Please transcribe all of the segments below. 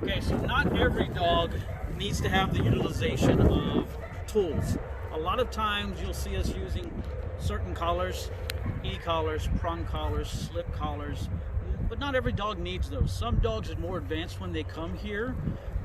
Okay, so not every dog needs to have the utilization of tools. A lot of times you'll see us using certain collars, e-collars, prong collars, slip collars, but not every dog needs those. Some dogs are more advanced when they come here.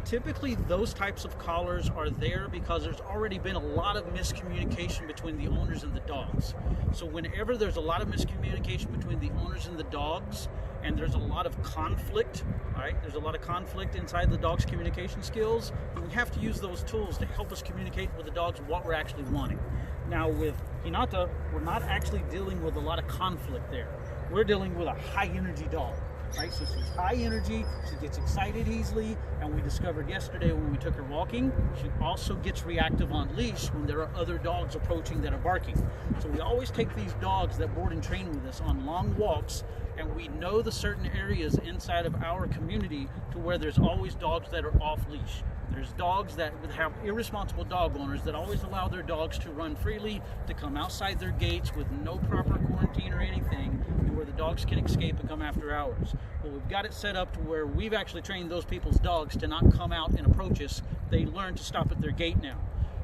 Typically those types of collars are there because there's already been a lot of miscommunication between the owners and the dogs. So whenever there's a lot of miscommunication between the owners and the dogs, and there's a lot of conflict, all right, there's a lot of conflict inside the dog's communication skills, we have to use those tools to help us communicate with the dogs what we're actually wanting. Now with Hinata, we're not actually dealing with a lot of conflict there. We're dealing with a high energy dog. Right, so she's high energy, she gets excited easily, and we discovered yesterday when we took her walking, she also gets reactive on leash when there are other dogs approaching that are barking. So we always take these dogs that board and train with us on long walks, and we know the certain areas inside of our community to where there's always dogs that are off leash. There's dogs that have irresponsible dog owners that always allow their dogs to run freely, to come outside their gates with no proper quarantine or anything, to where the dogs can escape and come after ours. Well, we've got it set up to where we've actually trained those people's dogs to not come out and approach us. They learn to stop at their gate now.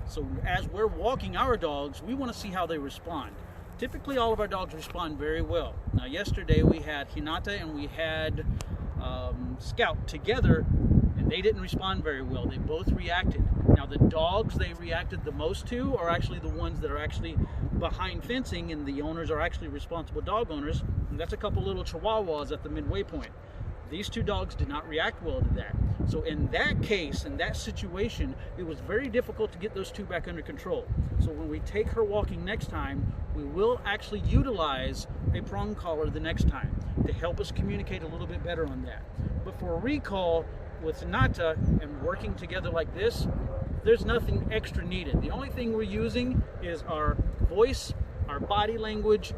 So as we're walking our dogs, we want to see how they respond. Typically all of our dogs respond very well. Now yesterday we had Hinata and we had Scout together, and they didn't respond very well. They both reacted. Now the dogs they reacted the most to are actually the ones that are actually behind fencing, and the owners are actually responsible dog owners. And that's a couple little chihuahuas at the midway point. These two dogs did not react well to that. So in that case, in that situation, it was very difficult to get those two back under control. So when we take her walking next time, we will actually utilize a prong collar the next time to help us communicate a little bit better on that. But for a recall with Hinata and working together like this, there's nothing extra needed. The only thing we're using is our voice, our body language,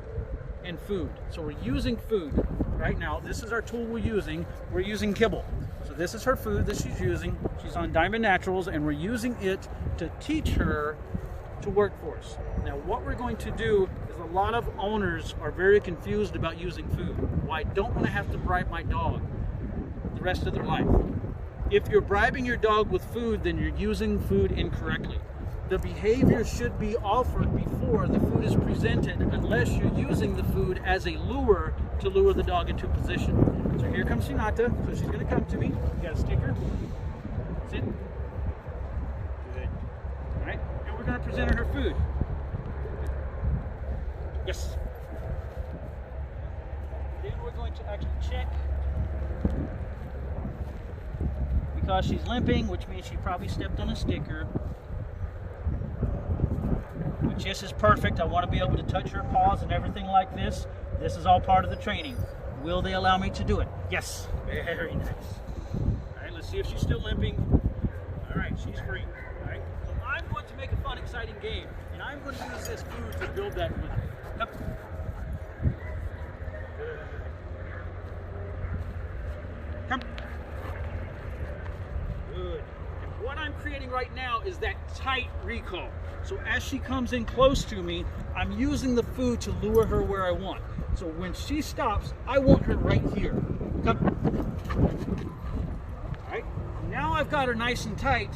and food. So we're using food. Right now, this is our tool we're using. We're using kibble. So this is her food that she's using. She's on Diamond Naturals, and we're using it to teach her to work for us. Now what we're going to do is, a lot of owners are very confused about using food. Well, I don't want to have to bribe my dog the rest of their life. If you're bribing your dog with food, then you're using food incorrectly. The behavior should be offered before the food is presented, unless you're using the food as a lure to lure the dog into position. So here comes Hinata. So she's going to come to me. You got a sticker? Sit. Good. All right. And we're going to present her food. Yes. Then we're going to actually check. Because she's limping, which means she probably stepped on a sticker. Which this is perfect. I want to be able to touch her paws and everything like this. This is all part of the training. Will they allow me to do it? Yes. Very nice. All right, let's see if she's still limping. All right, she's free. All right. So I'm going to make a fun, exciting game, and I'm going to use this food to build that with her. Yep. Come. Good. And what I'm creating right now is that tight recall. So as she comes in close to me, I'm using the food to lure her where I want. So when she stops, I want her right here. Come. All right. Now I've got her nice and tight.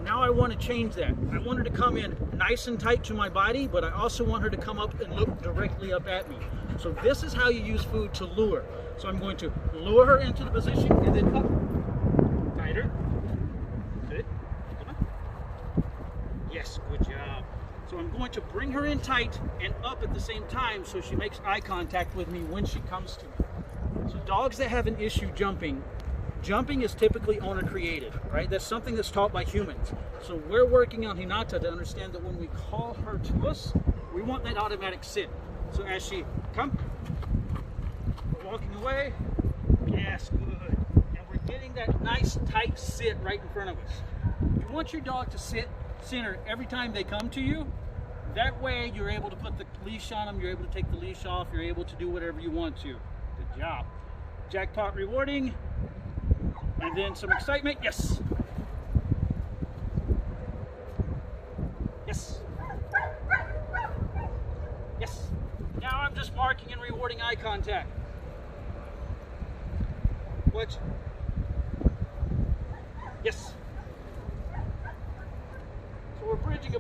Now I want to change that. I want her to come in nice and tight to my body, but I also want her to come up and look directly up at me. So this is how you use food to lure. So I'm going to lure her into the position and then up. Tighter. Good. Come on. Yes, good job. So I'm going to bring her in tight and up at the same time so she makes eye contact with me when she comes to me. So dogs that have an issue jumping is typically owner created, right? That's something that's taught by humans. So we're working on Hinata to understand that when we call her to us, we want that automatic sit. So as she come, walking away, yes, good. And we're getting that nice tight sit right in front of us. You want your dog to sit center every time they come to you. That way you're able to put the leash on them, you're able to take the leash off, you're able to do whatever you want to. Good job. Jackpot rewarding. And then some excitement. Yes. Yes. Yes. Now I'm just marking and rewarding eye contact. Watch.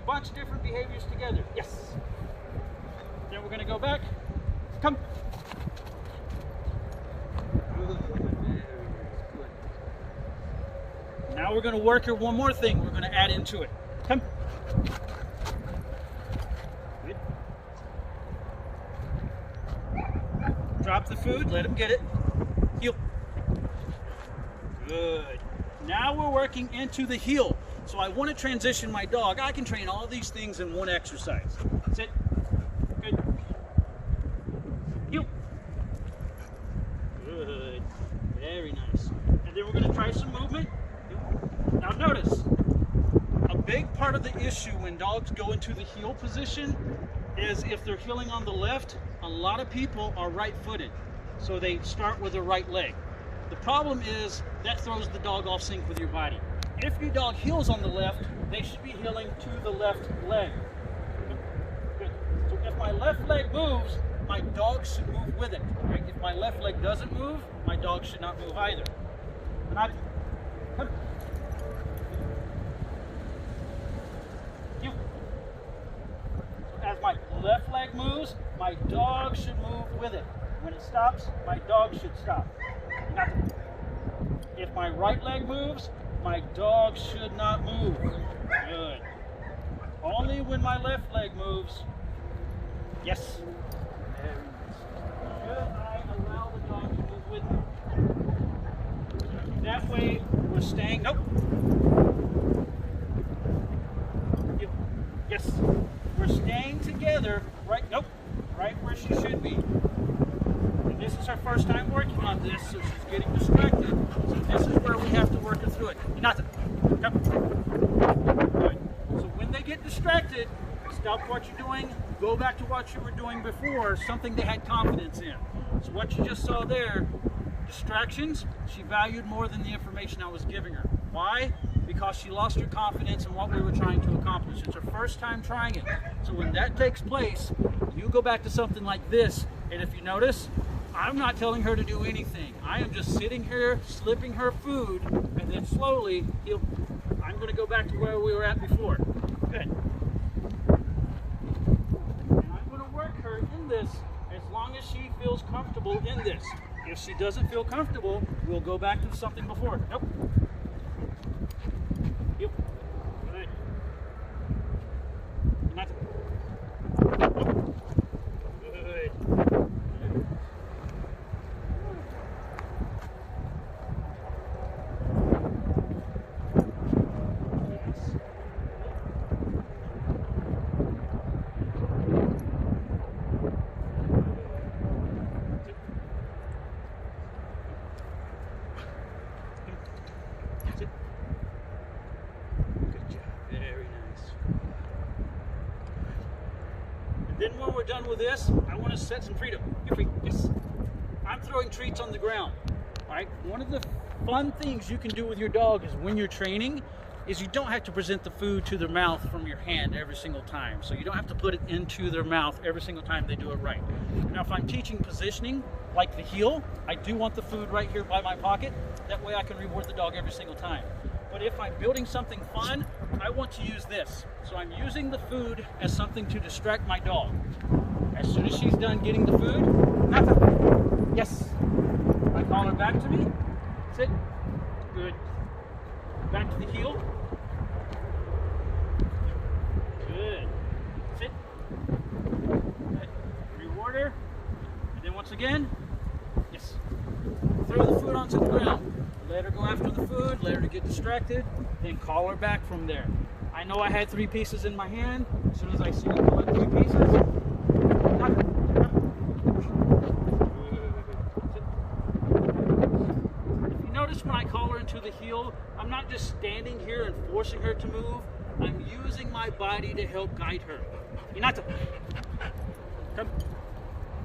bunch of different behaviors together. Yes. Then we're going to go back. Come. Now we're going to work her one more thing. We're going to add into it. Come. Good. Drop the food. Let him get it. Heel. Good. Now we're working into the heel. So I want to transition my dog. I can train all these things in one exercise. Sit. Good. Heel. Good. Very nice. And then we're going to try some movement. Now notice, a big part of the issue when dogs go into the heel position is if they're heeling on the left, a lot of people are right-footed. So they start with their right leg. The problem is that throws the dog off sync with your body. If your dog heels on the left, they should be heeling to the left leg. Good. So if my left leg moves, my dog should move with it. Right? If my left leg doesn't move, my dog should not move either. Not, come. As my left leg moves, my dog should move with it. When it stops, my dog should stop. If my right leg moves, my dog should not move. Good. Only when my left leg moves. Yes. Very nice. Should I allow the dog to move with me? That way we're staying. Nope. Yes. We're staying together, right? Nope, right where she should be. And this is her first time working on this, so she's getting distracted. So this is where we have to work her through it. Nothing. Come. Good. So when they get distracted, stop what you're doing, go back to what you were doing before, something they had confidence in. So what you just saw there, distractions, she valued more than the information I was giving her. Why? Because she lost her confidence in what we were trying to accomplish. It's her first time trying it. So when that takes place, you go back to something like this, and if you notice, I'm not telling her to do anything. I am just sitting here, slipping her food, and then slowly, I'm going to go back to where we were at before. Good. And I'm going to work her in this as long as she feels comfortable in this. If she doesn't feel comfortable, we'll go back to something before. Nope. Yep. Good. Nothing. Good. That's it. Good job. Very nice. And then when we're done with this, I want to set some freedom. You're free. Yes. I'm throwing treats on the ground. All right. One of the fun things you can do with your dog is when you're training is you don't have to present the food to their mouth from your hand every single time. So you don't have to put it into their mouth every single time they do it right. Now if I'm teaching positioning, like the heel, I do want the food right here by my pocket. That way I can reward the dog every single time. But if I'm building something fun, I want to use this. So I'm using the food as something to distract my dog. As soon as she's done getting the food, nothing. Yes. I call her back to me. Sit. Good. Back to the heel. Good. Sit. Good. Reward her. And then once again, yes. Throw the food onto the ground. Let her go after the food, let her get distracted, then call her back from there. I know I had 3 pieces in my hand. As soon as I see her collect 3 pieces, if you notice when I call her into the heel, I'm not just standing here and forcing her to move. I'm using my body to help guide her. Hinata. Come.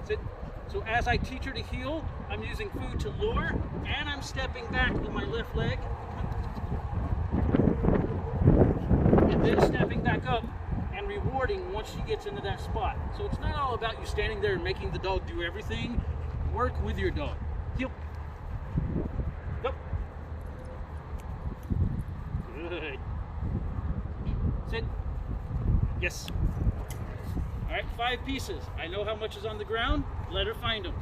Sit. So as I teach her to heel, I'm using food to lure, and I'm stepping back with my left leg. And then stepping back up and rewarding once she gets into that spot. So it's not all about you standing there and making the dog do everything. Work with your dog. Heel. Go. Good. Sit. Yes. All right, 5 pieces. I know how much is on the ground. Let her find them.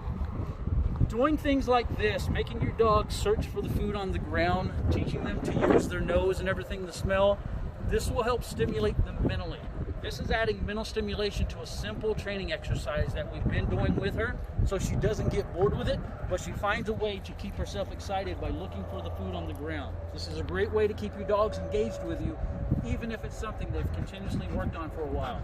Doing things like this, making your dog search for the food on the ground, teaching them to use their nose and everything to smell, this will help stimulate them mentally. This is adding mental stimulation to a simple training exercise that we've been doing with her, so she doesn't get bored with it, but she finds a way to keep herself excited by looking for the food on the ground. This is a great way to keep your dogs engaged with you, even if it's something they've continuously worked on for a while.